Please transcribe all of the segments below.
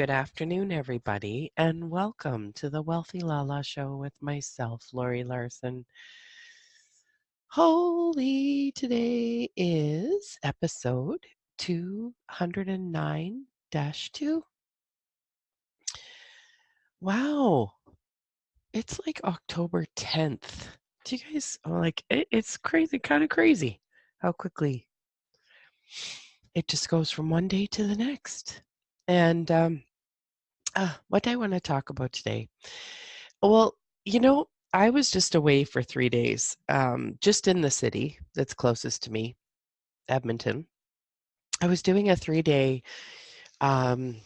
good afternoon, everybody, and welcome to the Wealthy LaLa Show with myself, Laurie Laursen. Holy, today is episode 209-2. Wow, it's like October 10th. Do you guys it's crazy, kind of crazy how quickly it just goes from one day to the next. And what do I want to talk about today? Well, I was just away for 3 days, just in the city that's closest to me, Edmonton. I was doing a 3-day, um,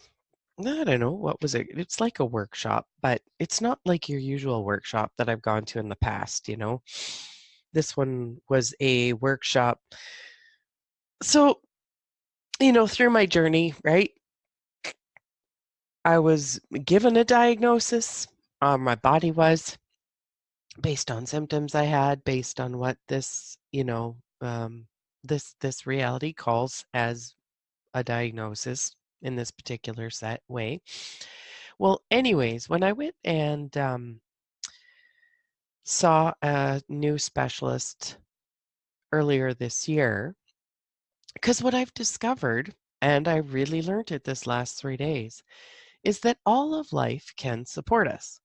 I don't know, what was it? It's like a workshop, but it's not like your usual workshop that I've gone to in the past. This one was a workshop. So, through my journey, right, I was given a diagnosis. My body was, based on symptoms I had, based on what this reality calls as a diagnosis in this particular set way. Well, anyways, when I went and saw a new specialist earlier this year, because what I've discovered, and I really learned it this last 3 days, is that all of life can support us.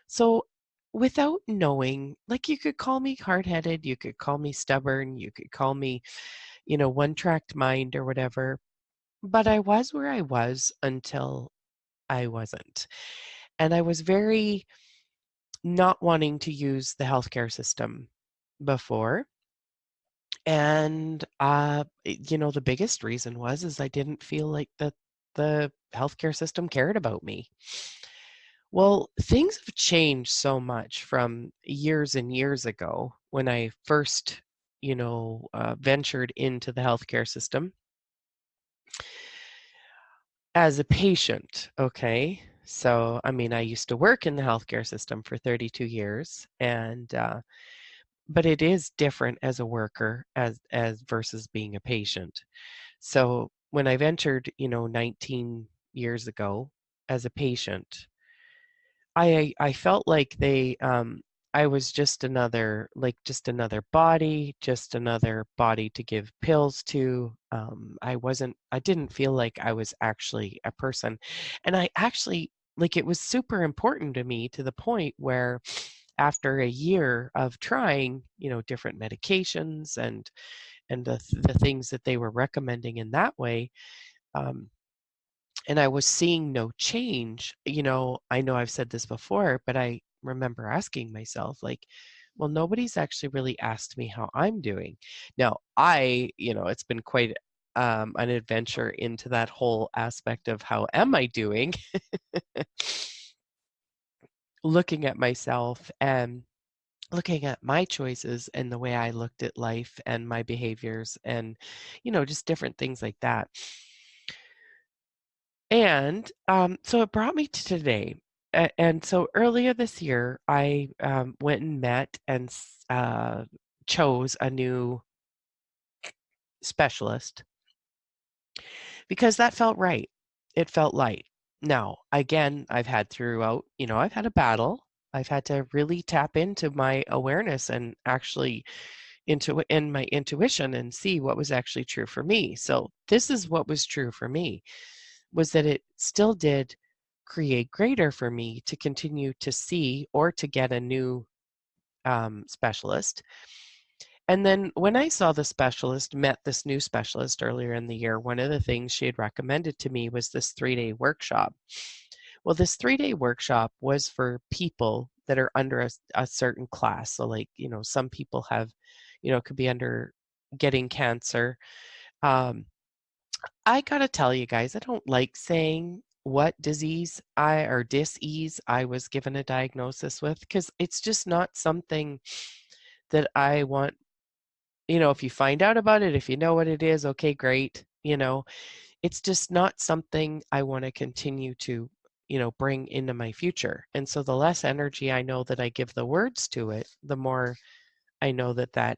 So without knowing, like, you could call me hard-headed, you could call me stubborn, you could call me, one-tracked mind or whatever, but I was where I was until I wasn't. And I was very not wanting to use the healthcare system before. And the biggest reason is I didn't feel like the healthcare system cared about me. Well, things have changed so much from years and years ago when I first, ventured into the healthcare system as a patient. Okay. So, I mean, I used to work in the healthcare system for 32 years, and but it is different as a worker as versus being a patient. So, when I ventured, 19 years ago as a patient, I felt like I was just another body to give pills to. I didn't feel like I was actually a person. And I actually, like, it was super important to me, to the point where after a year of trying, different medications and the things that they were recommending in that way, um, and I was seeing no change. I know I've said this before, but I remember asking myself, like, well, nobody's actually really asked me how I'm doing. Now, it's been quite an adventure into that whole aspect of how am I doing, looking at myself and looking at my choices and the way I looked at life and my behaviors and, just different things like that. And so it brought me to today. And so earlier this year, I went and met and chose a new specialist because that felt right. It felt light. Now, again, I've had a battle. I've had to really tap into my awareness and actually in my intuition and see what was actually true for me. So this is what was true for me, was that it still did create greater for me to continue to see or to get a new specialist. And then when I saw the specialist, met this new specialist earlier in the year, one of the things she had recommended to me was this 3-day workshop. Well, this 3-day workshop was for people that are under a certain class. So, like, some people have, could be under getting cancer. I gotta tell you guys, I don't like saying what dis-ease I was given a diagnosis with, because it's just not something that I want. If you find out about it, if you know what it is, okay, great. It's just not something I want to continue to, bring into my future. And so the less energy I know that I give the words to it, the more I know that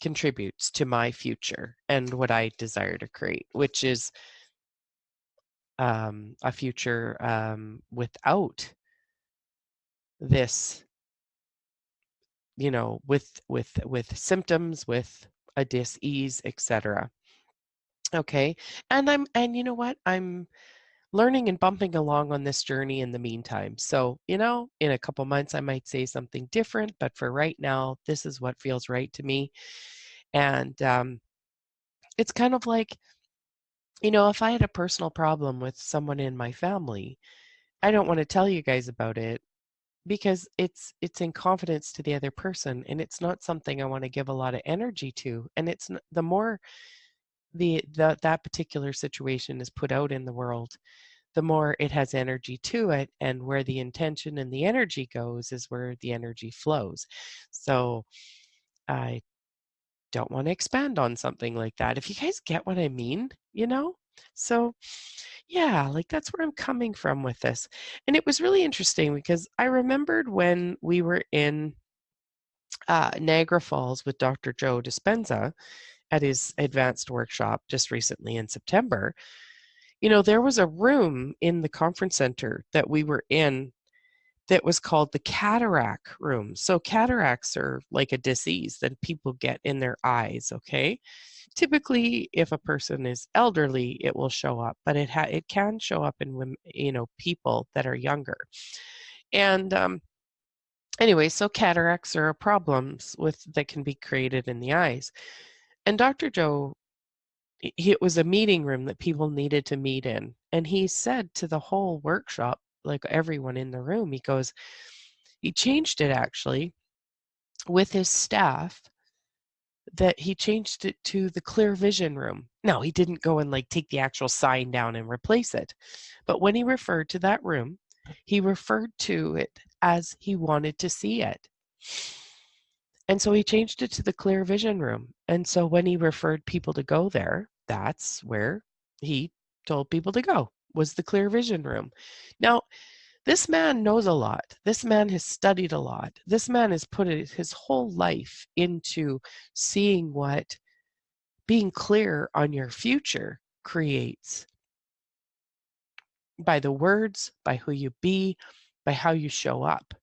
contributes to my future and what I desire to create, which is a future without this, with symptoms, with a dis-ease, etc. Okay. And you know what? I'm learning and bumping along on this journey in the meantime. So, in a couple months, I might say something different, but for right now, this is what feels right to me. And it's kind of like, if I had a personal problem with someone in my family, I don't want to tell you guys about it because it's in confidence to the other person, and it's not something I want to give a lot of energy to. And the more that particular situation is put out in the world, the more it has energy to it, and where the intention and the energy goes is where the energy flows. So I don't want to expand on something like that, if you guys get what I mean. So yeah, like that's where I'm coming from with this. And it was really interesting because I remembered when we were in Niagara Falls with Dr. Joe Dispenza at his advanced workshop just recently in September. There was a room in the conference center that we were in that was called the cataract room. So cataracts are like a disease that people get in their eyes, okay? Typically, if a person is elderly, it will show up, but it can show up in women, people that are younger. And anyway, so cataracts are problems that can be created in the eyes. And Dr. Joe, it was a meeting room that people needed to meet in. And he said to the whole workshop, like everyone in the room, he changed it actually with his staff, that he changed it to the clear vision room. No, he didn't go and like take the actual sign down and replace it. But when he referred to that room, he referred to it as he wanted to see it. And so he changed it to the clear vision room. And so when he referred people to go there, that's where he told people to go, was the clear vision room. Now, this man knows a lot. This man has studied a lot. This man has put his whole life into seeing what being clear on your future creates by the words, by who you be, by how you show up.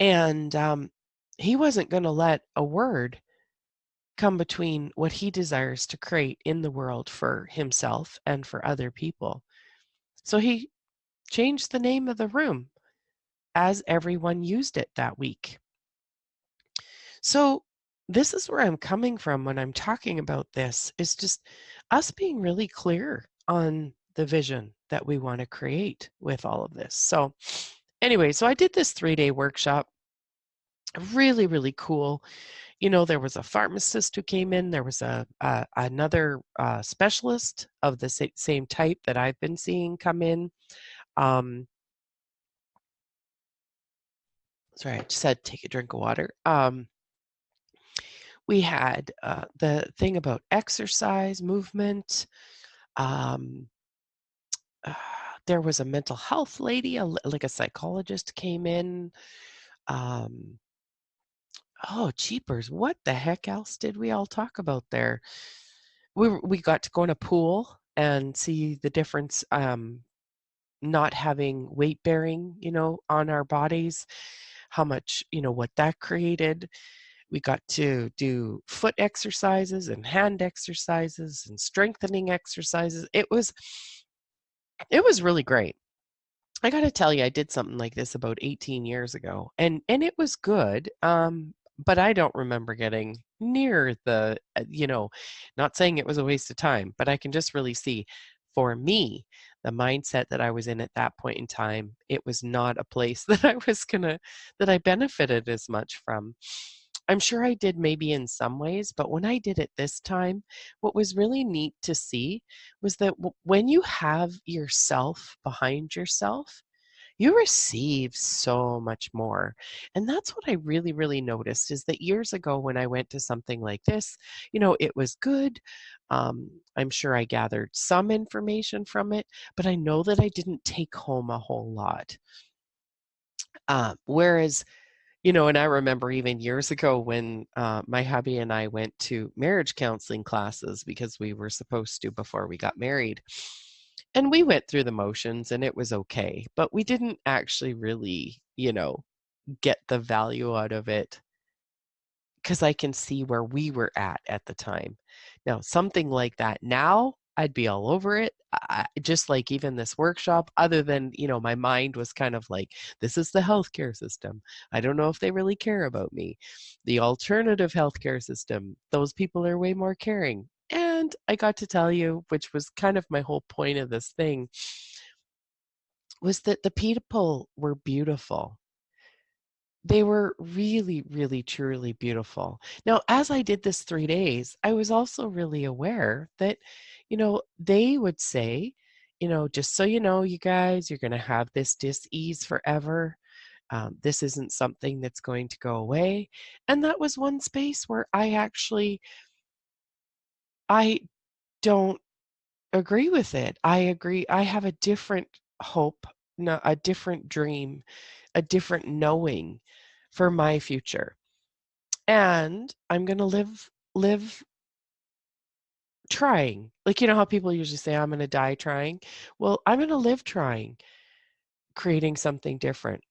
And he wasn't going to let a word come between what he desires to create in the world for himself and for other people. So he changed the name of the room as everyone used it that week. So this is where I'm coming from when I'm talking about this, is just us being really clear on the vision that we want to create with all of this. So anyway, so I did this 3-day workshop. Really, really cool. There was a pharmacist who came in. There was another specialist of the same type that I've been seeing come in. Sorry, I just had to take a drink of water. We had the thing about exercise, movement. Um, uh, there was a mental health lady, like a psychologist came in. Oh, jeepers, what the heck else did we all talk about there? We got to go in a pool and see the difference, not having weight bearing, on our bodies, how much, what that created. We got to do foot exercises and hand exercises and strengthening exercises. It was really great. I got to tell you, I did something like this about 18 years ago, and it was good. But I don't remember getting near the, not saying it was a waste of time, but I can just really see, for me, the mindset that I was in at that point in time, it was not a place that I benefited as much from. I'm sure I did maybe in some ways, but when I did it this time, what was really neat to see was that when you have yourself behind yourself, you receive so much more. And that's what I really, really noticed, is that years ago when I went to something like this, it was good. I'm sure I gathered some information from it, but I know that I didn't take home a whole lot. Whereas, and I remember even years ago when my hubby and I went to marriage counseling classes, because we were supposed to before we got married. And we went through the motions and it was okay, but we didn't actually really, get the value out of it because I can see where we were at the time. Now, something like that now, I'd be all over it. Just like even this workshop, other than, my mind was kind of like, this is the healthcare system. I don't know if they really care about me. The alternative healthcare system, those people are way more caring. And I got to tell you, which was kind of my whole point of this thing, was that the people were beautiful. They were really, really, truly beautiful. Now, as I did this 3 days, I was also really aware that, they would say, "Just so you know, you guys, you're gonna have this dis-ease forever. This isn't something that's going to go away." And that was one space where I don't agree with it. I agree. I have a different hope, no, a different dream, a different knowing for my future. And I'm gonna live trying. Like, how people usually say, "I'm gonna die trying." Well, I'm gonna live trying, creating something different.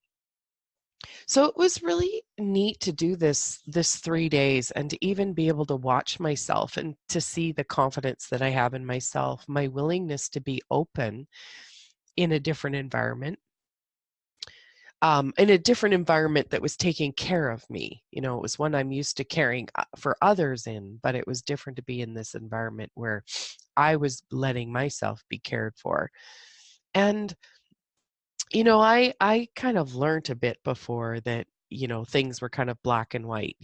So it was really neat to do this 3 days and to even be able to watch myself and to see the confidence that I have in myself, my willingness to be open in a different environment, in a different environment that was taking care of me. It was one I'm used to caring for others in, but it was different to be in this environment where I was letting myself be cared for. And, I kind of learned a bit before that, things were kind of black and white,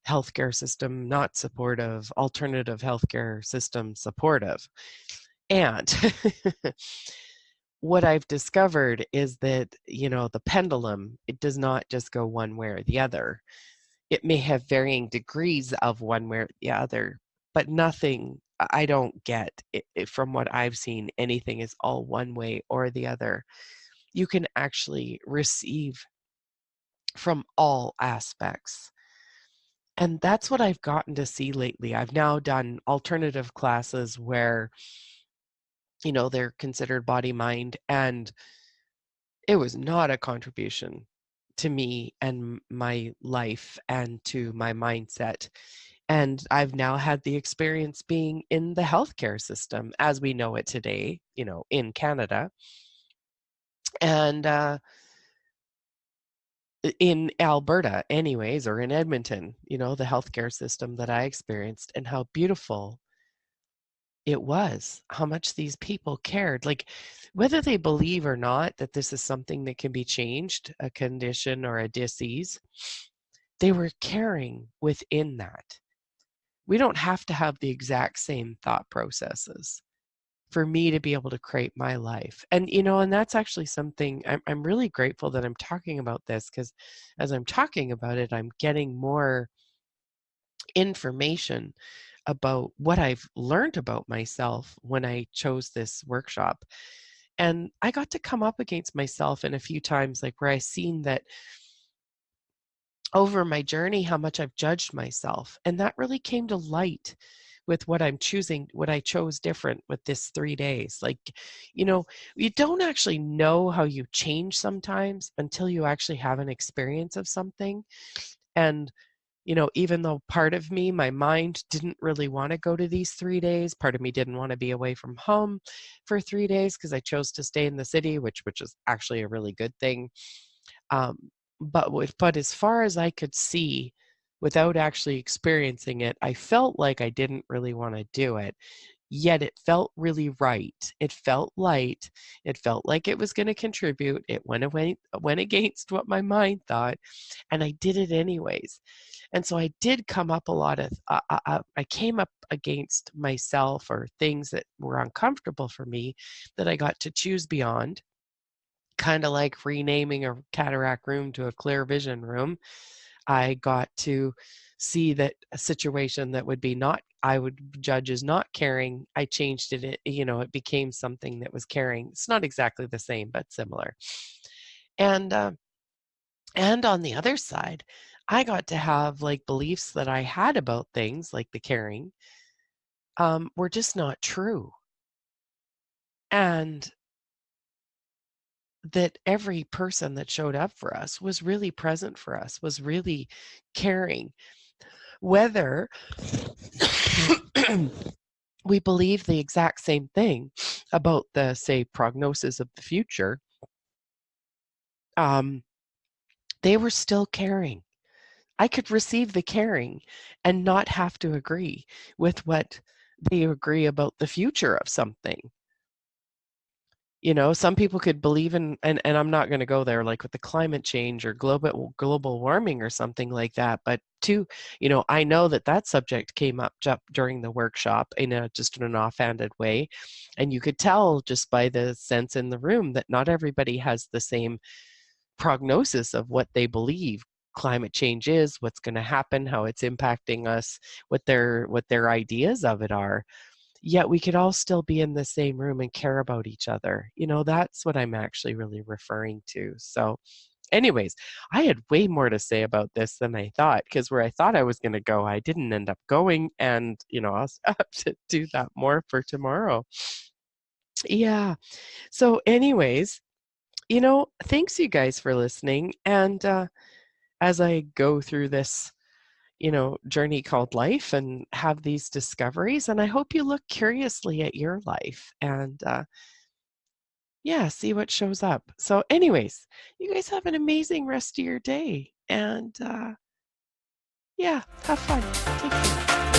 healthcare system not supportive, alternative healthcare system supportive. And what I've discovered is that, the pendulum, it does not just go one way or the other. It may have varying degrees of one way or the other, but nothing, I don't get it, from what I've seen, anything is all one way or the other. You can actually receive from all aspects. And that's what I've gotten to see lately. I've now done alternative classes where, they're considered body mind, and it was not a contribution to me and my life and to my mindset. And I've now had the experience being in the healthcare system as we know it today, in Canada. And in Alberta, anyways, or in Edmonton, the healthcare system that I experienced and how beautiful it was, how much these people cared. Like, whether they believe or not that this is something that can be changed, a condition or a disease, they were caring within that. We don't have to have the exact same thought processes for me to be able to create my life. And that's actually something I'm really grateful that I'm talking about this, because as I'm talking about it, I'm getting more information about what I've learned about myself when I chose this workshop. And I got to come up against myself in a few times, like where I seen that over my journey, how much I've judged myself. And that really came to light with what I'm choosing, what I chose different with this 3 days. Like, you don't actually know how you change sometimes until you actually have an experience of something. And even though part of me, my mind didn't really want to go to these 3 days, part of me didn't want to be away from home for 3 days because I chose to stay in the city, which is actually a really good thing. Um, but as far as I could see, without actually experiencing it, I felt like I didn't really want to do it. Yet it felt really right. It felt light. It felt like it was going to contribute. It went against what my mind thought, and I did it anyways. And so I did come up a lot of, I came up against myself or things that were uncomfortable for me that I got to choose beyond, kind of like renaming a cataract room to a clear vision room. I got to see that a situation that would be not, I would judge as not caring, I changed it, it became something that was caring. It's not exactly the same, but similar. And and on the other side, I got to have like beliefs that I had about things like the caring, were just not true. and that every person that showed up for us was really present for us, was really caring, whether we believe the exact same thing about the, say, prognosis of the future. They were still caring. I could receive the caring and not have to agree with what they agree about the future of something. You know, some people could believe in, and I'm not going to go there like with the climate change or global warming or something like that, but I know that that subject came up during the workshop in just in an offhanded way, and you could tell just by the sense in the room that not everybody has the same prognosis of what they believe climate change is, what's going to happen, how it's impacting us, what their ideas of it are. Yet we could all still be in the same room and care about each other. That's what I'm actually really referring to. So, anyways, I had way more to say about this than I thought, because where I thought I was going to go, I didn't end up going. And, I'll have to do that more for tomorrow. Yeah. So, anyways, thanks you guys for listening. And as I go through this, journey called life and have these discoveries, and I hope you look curiously at your life and, yeah, see what shows up. So, anyways, you guys have an amazing rest of your day. And, yeah, have fun. Take care.